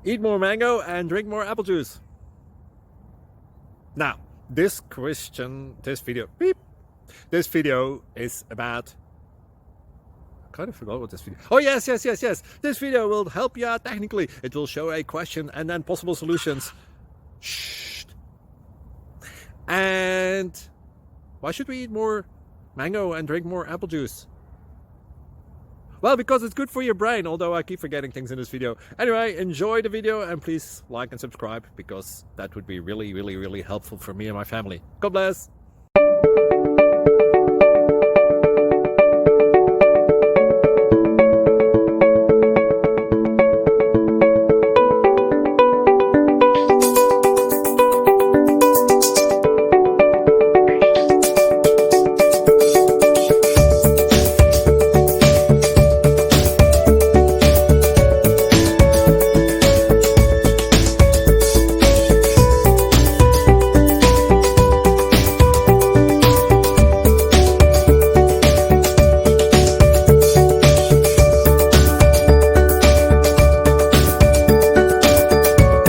Eat more mango and drink more apple juice. Now, this video is about, I kind of forgot what this video. Oh, yes. This video will help you out technically. It will show a question and then possible solutions. Shh. And why should we eat more mango and drink more apple juice? Well, because it's good for your brain, although I keep forgetting things in this video. Anyway, enjoy the video and please like and subscribe, because that would be really helpful for me and my family. God bless!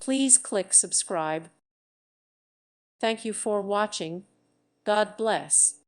Please click subscribe. Thank you for watching. God bless.